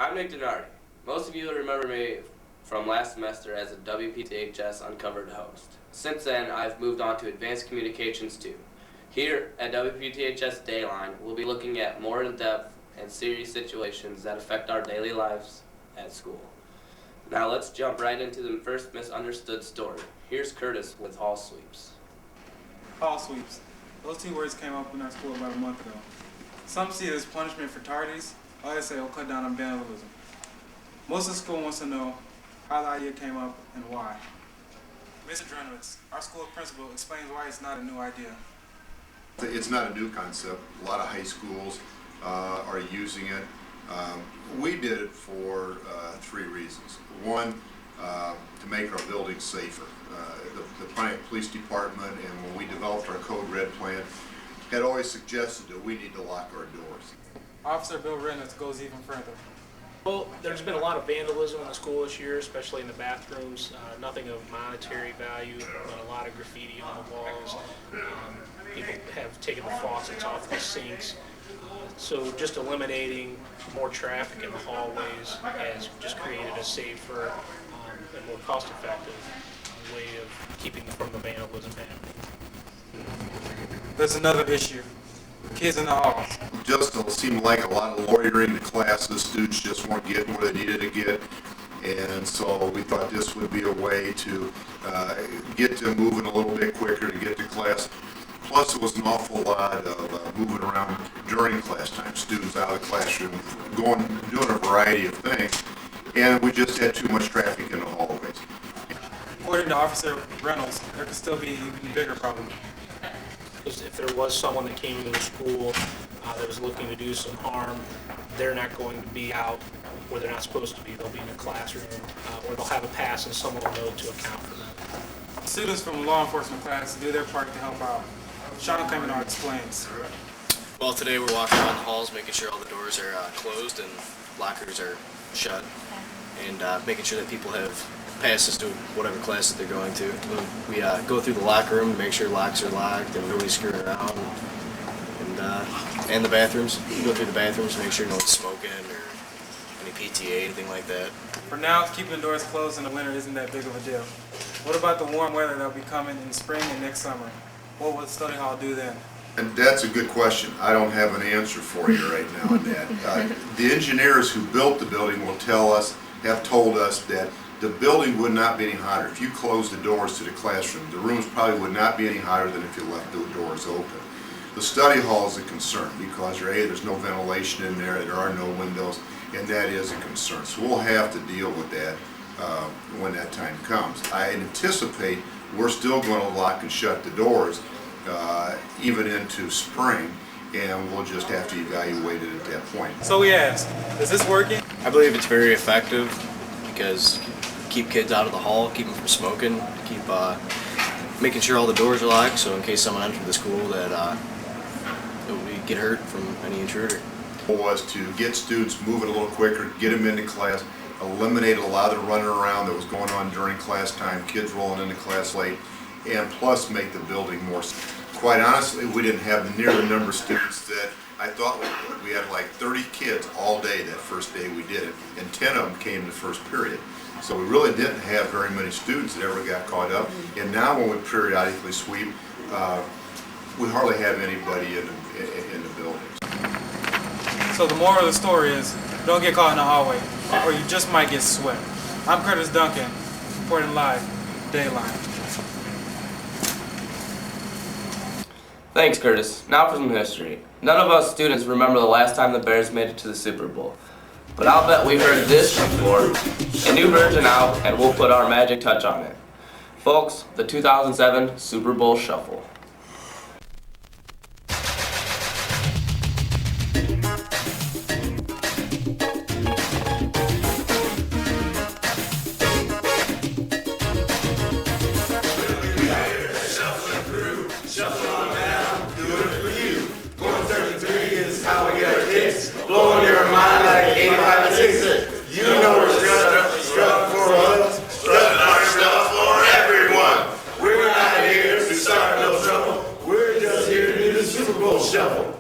I'm Nick Denardi. Most of you remember me from last semester as a WPTHS Uncovered host. Since then, I've moved on to Advanced Communications 2. Here at WPTHS Dayline, we'll be looking at more in-depth and serious situations that affect our daily lives at school. Now let's jump right into the first misunderstood story. Here's Curtis with hall sweeps. Hall sweeps. Those two words came up in our school about a month ago. Some see it as punishment for tardies, others say it'll cut down on vandalism. Most of the school wants to know how the idea came up and why. Mr. Drenowitz, our school principal, explains why it's not a new idea. It's not a new concept. A lot of high schools are using it. We did it for three reasons. One, to make our buildings safer. The Pontiac Police Department, and when we developed our Code Red plan, had always suggested that we need to lock our doors. Officer Bill Reynolds goes even further. Well, there's been a lot of vandalism in the school this year, especially in the bathrooms. Nothing of monetary value, but a lot of graffiti on the walls. People have taken the faucets off the sinks. So just eliminating more traffic in the hallways has just created a safer and more cost-effective way of keeping from the vandalism happening. There's another issue. Kids in the halls. Just seemed like a lot of loitering in classes. Students just weren't getting what they needed to get. And so we thought this would be a way to get them moving a little bit quicker to get to class. Plus, it was an awful lot of moving around during class time. Students out of the classroom, doing a variety of things. And we just had too much traffic in the hallways. According to Officer Reynolds, there could still be an even bigger problem. If there was someone that came into the school that was looking to do some harm, they're not going to be out where they're not supposed to be. They'll be in a classroom, or they'll have a pass and someone will know to account for them. Students from law enforcement class do their part to help out. Sean Clemenard explains. Well, today we're walking around the halls, making sure all the doors are closed and lockers are shut, and making sure that people have passes to whatever classes they're going to. We go through the locker room to make sure locks are locked and nobody's screwing around, and the bathrooms. We go through the bathrooms to make sure no one's smoking or any PTA, anything like that. For now, keeping the doors closed in the winter isn't that big of a deal. What about the warm weather that will be coming in spring and next summer? What will the study hall do then? And that's a good question. I don't have an answer for you right now on that. The engineers who built the building will have told us that the building would not be any hotter. If you closed the doors to the classroom, the rooms probably would not be any hotter than if you left the doors open. The study hall is a concern because there's no ventilation in there are no windows, and that is a concern. So we'll have to deal with that when that time comes. I anticipate we're still going to lock and shut the doors even into spring, and we'll just have to evaluate it at that point. So we ask, is this working? I believe it's very effective because keep kids out of the hall, keep them from smoking, keep making sure all the doors are locked, so in case someone entered the school that we get hurt from any intruder. Was to get students moving a little quicker, get them into class, eliminate a lot of the running around that was going on during class time, kids rolling into class late, and plus make the building more. Quite honestly, we didn't have near the number of students that I thought we would. We had like 30 kids all day that first day we did it, and 10 of them came the first period. So we really didn't have very many students that ever got caught up. And now when we periodically sweep, we hardly have anybody in the buildings. So the moral of the story is, don't get caught in the hallway, or you just might get swept. I'm Curtis Duncan, reporting live, Dayline. Thanks, Curtis. Now for some history. None of us students remember the last time the Bears made it to the Super Bowl. But I'll bet we've heard this before. A new version out, and we'll put our magic touch on it. Folks, the 2007 Super Bowl Shuffle. Blowing your mind like 85 and 6. You know we're strut for us, strutting our stuff for everyone. We're not here to start no trouble. We're just here to do the Super Bowl shuffle.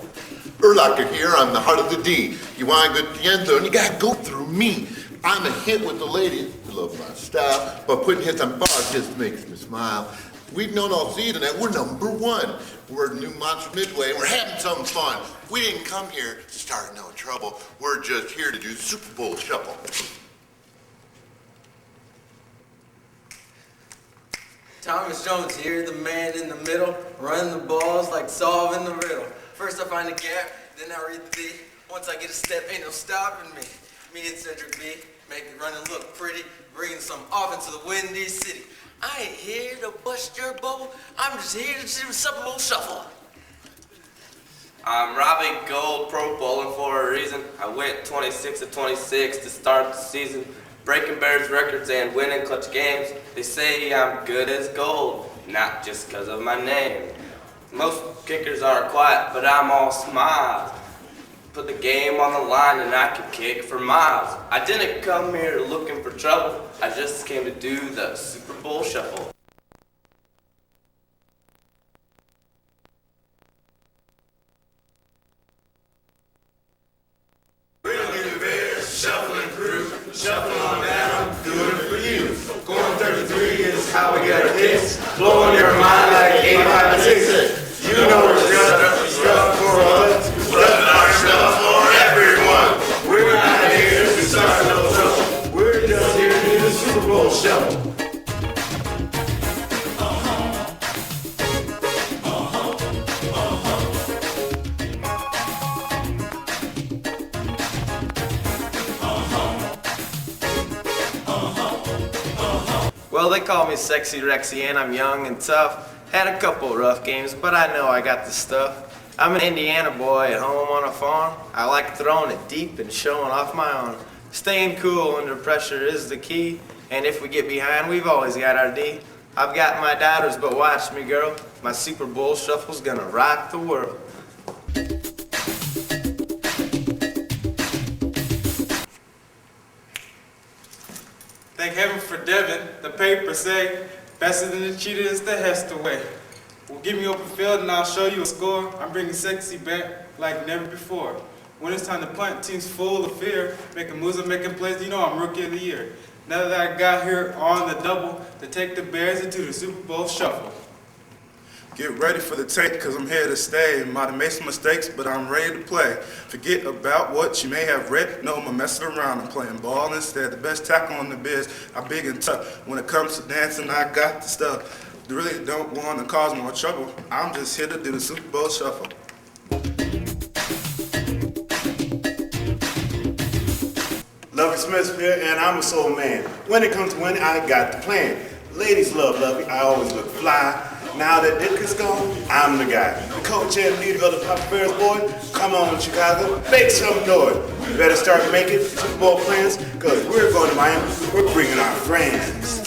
Urlacher here, I'm the heart of the D. You want to go to the end zone, you gotta go through me. Me, I'm a hit with the ladies. Love my style, but putting hits on bars just makes me smile. We've known all season that we're number one. We're New Monster Midway, and we're having some fun. We didn't come here to start no trouble. We're just here to do the Super Bowl shuffle. Thomas Jones here, the man in the middle, running the balls like solving the riddle. First I find a gap, then I read the beat. Once I get a step, ain't no stopping me. Me and Cedric B make the running look pretty, bringing some offense to the Windy City. I ain't here to bust your bubble, I'm just here to do the Super Bowl shuffle. I'm Robbie Gold, Pro Bowling for a reason. I went 26 of 26 to start the season, breaking Bears records and winning clutch games. They say I'm good as gold, not just because of my name. Most kickers are quiet, but I'm all smiles. Put the game on the line and I can kick for miles. I didn't come here looking for trouble, I just came to do the Super Bowl shuffle. Shuffling through, shuffling on down, doing it for you. Going 33 is how we get our kicks, blowing your mind like 85 and 6. You know we're strutting for us, strutting our stuff for everyone. We're not here to start no trouble, we're just here to do the Super Bowl shuffle. Well, they call me Sexy Rexy and I'm young and tough. Had a couple rough games, but I know I got the stuff. I'm an Indiana boy at home on a farm. I like throwing it deep and showing off my arm. Staying cool under pressure is the key. And if we get behind, we've always got our D. I've got my doubters, but watch me, girl. My Super Bowl shuffle's gonna rock the world. Thank heaven for Devin. The papers say, faster than the cheetah is the Hester way. Well, give me open field and I'll show you a score. I'm bringing sexy back like never before. When it's time to punt, team's full of fear. Making moves and making plays, you know I'm rookie of the year. Now that I got here on the double to take the Bears into the Super Bowl shuffle. Get ready for the tape, cause I'm here to stay. Might have made some mistakes, but I'm ready to play. Forget about what you may have read. No, I'm messing around. I'm playing ball instead. The best tackle on the biz. I'm big and tough. When it comes to dancing, I got the stuff. Really don't want to cause more trouble. I'm just here to do the Super Bowl shuffle. Lovey Smith here, and I'm a soul man. When it comes to winning, I got the plan. Ladies love Lovey, I always look fly. Now that Dick is gone, I'm the guy. The coach and leader of the Papa Bears boy. Come on, Chicago, make some noise. You better start making Super Bowl plans, cause we're going to Miami. We're bringing our friends.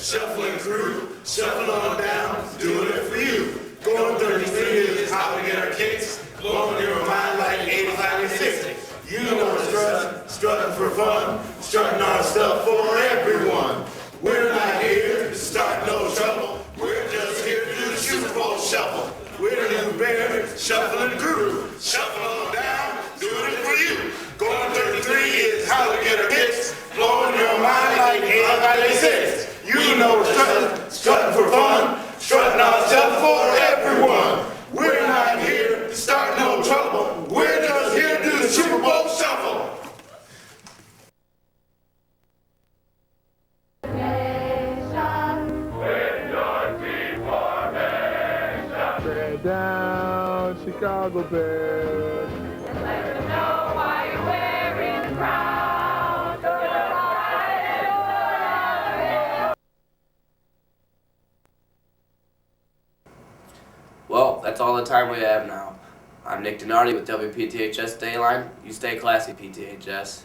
Shuffling through, shuffling on down, doing it for you. Going 33 is how we get our kicks, blowing your mind like 85 and 60. You know we're strutting, strutting for fun, strutting our stuff for everyone. We're not here to start no trouble, we're just here to do the Super Bowl shuffle. We're the new Bears, shuffling crew, shuffling on down, doing it for you. Going 33 is how we get our kicks, blowing your mind like 85 and 60. You know we're strutting, strutting for fun, strutting our stuff for everyone. We're not here to start no trouble. We're just here to do the Super Bowl shuffle. Stand down, Chicago Bears. Let them know why you're wearing the crown. Well, that's all the time we have now. I'm Nick Donardi with WPTHS Dayline. You stay classy, PTHS.